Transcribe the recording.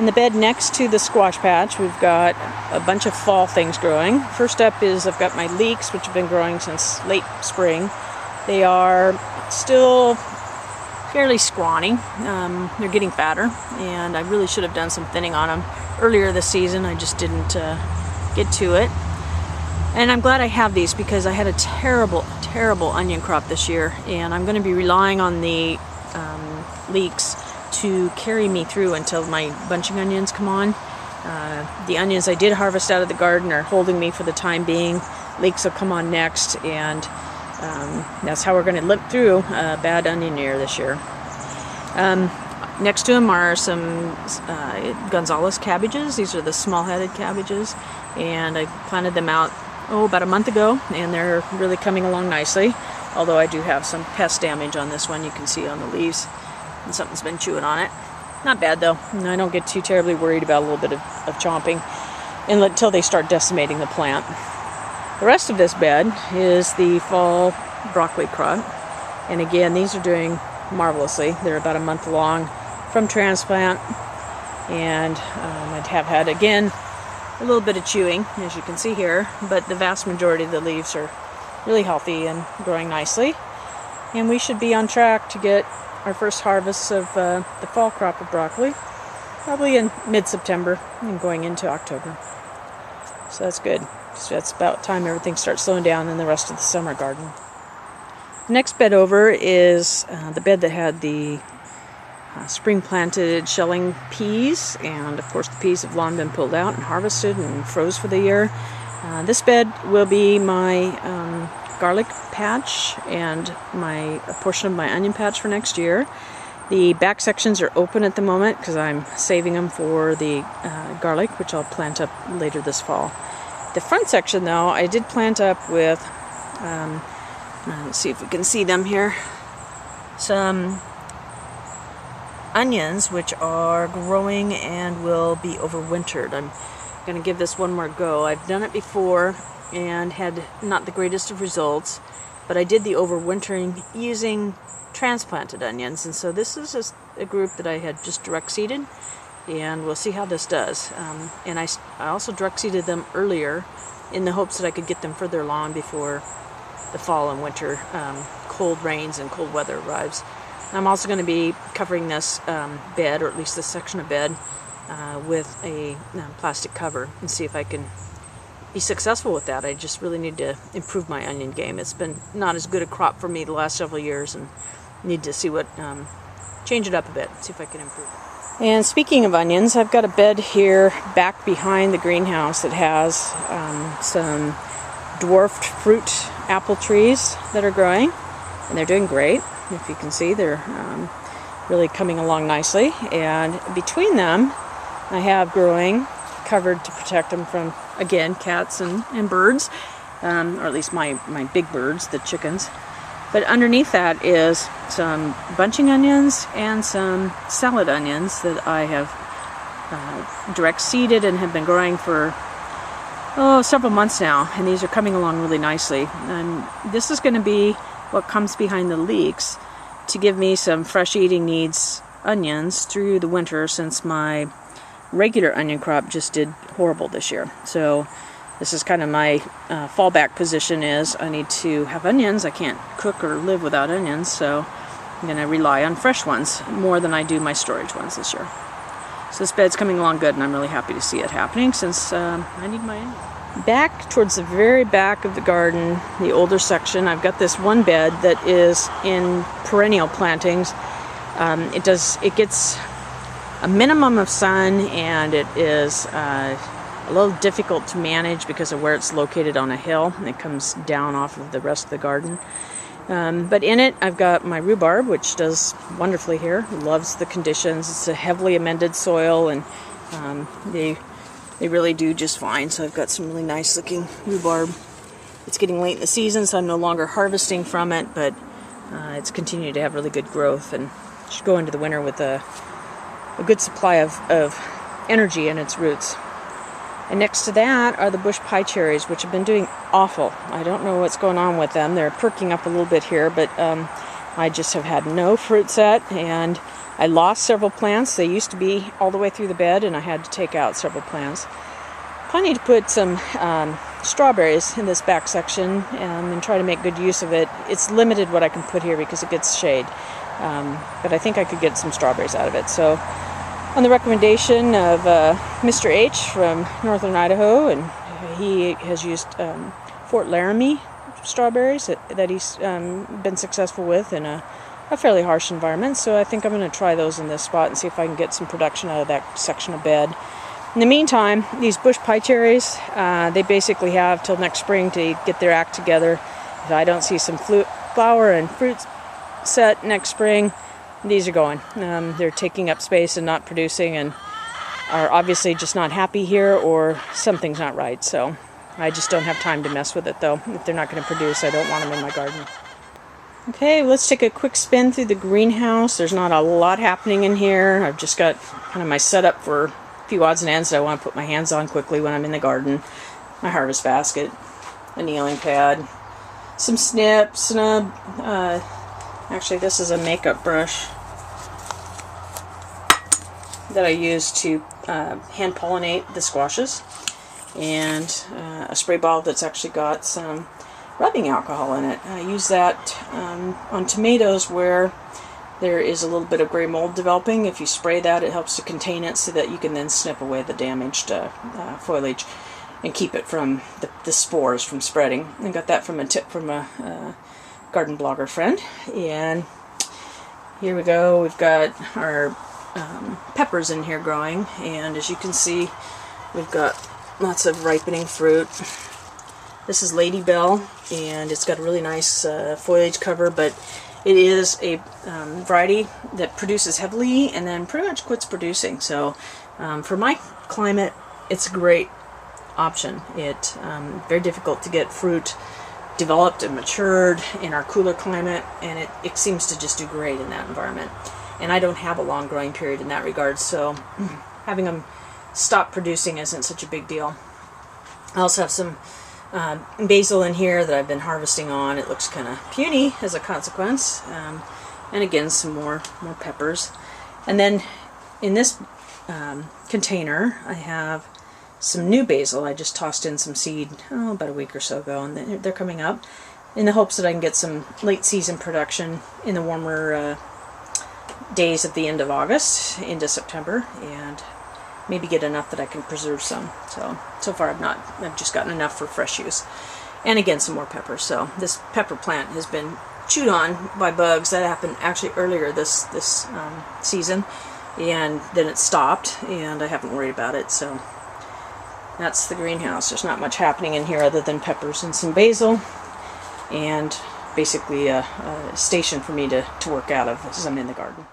In the bed next to the squash patch, we've got a bunch of fall things growing. First up is I've got my leeks, which have been growing since late spring. They are still fairly scrawny. They're getting fatter, and I really should have done some thinning on them earlier this season. I just didn't get to it. And I'm glad I have these because I had a terrible onion crop this year, and I'm going to be relying on the leeks to carry me through until my bunching onions come on. The onions I did harvest out of the garden are holding me for the time being. Leeks will come on next, and that's how we're going to limp through a bad onion year this year. Next to them are some Gonzalez cabbages. These are the small-headed cabbages, and I planted them out about a month ago, and they're really coming along nicely, although I do have some pest damage on this one. You can see on the leaves, and something's been chewing on it. Not bad though, and I don't get too terribly worried about a little bit of chomping until they start decimating the plant. The rest of this bed is the fall broccoli crop, and again, these are doing marvelously. They're about a month along from transplant, and I have had, again, a little bit of chewing, as you can see here, but the vast majority of the leaves are really healthy and growing nicely, and we should be on track to get our first harvest of the fall crop of broccoli, probably in mid-September and going into October. So that's good. So that's about time everything starts slowing down in the rest of the summer garden. The next bed over is the bed that had the spring-planted shelling peas, and of course the peas have long been pulled out and harvested and froze for the year. This bed will be my garlic patch and a portion of my onion patch for next year. The back sections are open at the moment because I'm saving them for the garlic, which I'll plant up later this fall. The front section, though, I did plant up with, let's see if we can see them here, some onions which are growing and will be overwintered. I'm going to give this one more go. I've done it before and had not the greatest of results, but I did the overwintering using transplanted onions, and so this is just a group that I had just direct seeded, and we'll see how this does. And I also direct seeded them earlier in the hopes that I could get them further along before the fall and winter cold rains and cold weather arrives. I'm also going to be covering this bed, or at least this section of bed, with a plastic cover and see if I can be successful with that. I just really need to improve my onion game. It's been not as good a crop for me the last several years, and need to see what, change it up a bit, see if I can improve it. And speaking of onions, I've got a bed here back behind the greenhouse that has some dwarfed fruit apple trees that are growing, and they're doing great. If you can see, they're really coming along nicely, and between them I have growing, covered to protect them from, again, cats and birds, or at least my big birds, the chickens. But underneath that is some bunching onions and some salad onions that I have direct seeded and have been growing for several months now, and these are coming along really nicely. And this is going to be what comes behind the leeks to give me some fresh eating needs onions through the winter, since my regular onion crop just did horrible this year. So this is kind of my fallback position, is I need to have onions. I can't cook or live without onions, so I'm going to rely on fresh ones more than I do my storage ones this year. So this bed's coming along good, and I'm really happy to see it happening, since I need my onions. Back towards the very back of the garden, the older section, I've got this one bed that is in perennial plantings. It gets a minimum of sun, and it is a little difficult to manage because of where it's located on a hill. It comes down off of the rest of the garden. But in it, I've got my rhubarb, which does wonderfully here. Loves the conditions. It's a heavily amended soil, and they really do just fine. So I've got some really nice looking rhubarb. It's getting late in the season, so I'm no longer harvesting from it, but it's continued to have really good growth, and should go into the winter with a good supply of energy in its roots. And next to that are the bush pie cherries, which have been doing awful. I don't know what's going on with them. They're perking up a little bit here, but I just have had no fruit set, and I lost several plants. They used to be all the way through the bed, and I had to take out several plants. Planning to put some strawberries in this back section and try to make good use of it. It's limited what I can put here because it gets shade, but I think I could get some strawberries out of it. So on the recommendation of Mr. H from northern Idaho, and he has used Fort Laramie strawberries that he's been successful with in a fairly harsh environment, so I think I'm going to try those in this spot and see if I can get some production out of that section of bed. In the meantime, these bush pie cherries, they basically have till next spring to get their act together. If I don't see some flower and fruit set next spring, these are going. They're taking up space and not producing, and are obviously just not happy here, or something's not right. So I just don't have time to mess with it, though. If they're not going to produce, I don't want them in my garden. Okay, let's take a quick spin through the greenhouse. There's not a lot happening in here. I've just got kind of my setup for a few odds and ends that I want to put my hands on quickly when I'm in the garden. My harvest basket, a kneeling pad, some snips, and actually this is a makeup brush that I use to hand pollinate the squashes, and a spray bottle that's actually got some rubbing alcohol in it. I use that on tomatoes where there is a little bit of gray mold developing. If you spray that, it helps to contain it so that you can then snip away the damaged foliage and keep it from the spores from spreading. I got that from a tip from a garden blogger friend. And here we go. We've got our peppers in here growing, and as you can see, we've got lots of ripening fruit. This is Lady Bell, and it's got a really nice foliage cover, but it is a variety that produces heavily and then pretty much quits producing. So for my climate, it's a great option. It's very difficult to get fruit developed and matured in our cooler climate, and it seems to just do great in that environment. And I don't have a long growing period in that regard, so having them stop producing isn't such a big deal. I also have some basil in here that I've been harvesting on. It looks kind of puny as a consequence. And again, some more peppers. And then in this container, I have some new basil. I just tossed in some seed about a week or so ago, and they're coming up in the hopes that I can get some late season production in the warmer days at the end of August into September, and maybe get enough that I can preserve some. So far I've just gotten enough for fresh use. And again, some more peppers. So this pepper plant has been chewed on by bugs. That happened actually earlier this season, and then it stopped, and I haven't worried about it. So that's the greenhouse. There's not much happening in here other than peppers and some basil, and basically a station for me to work out of as I'm in the garden.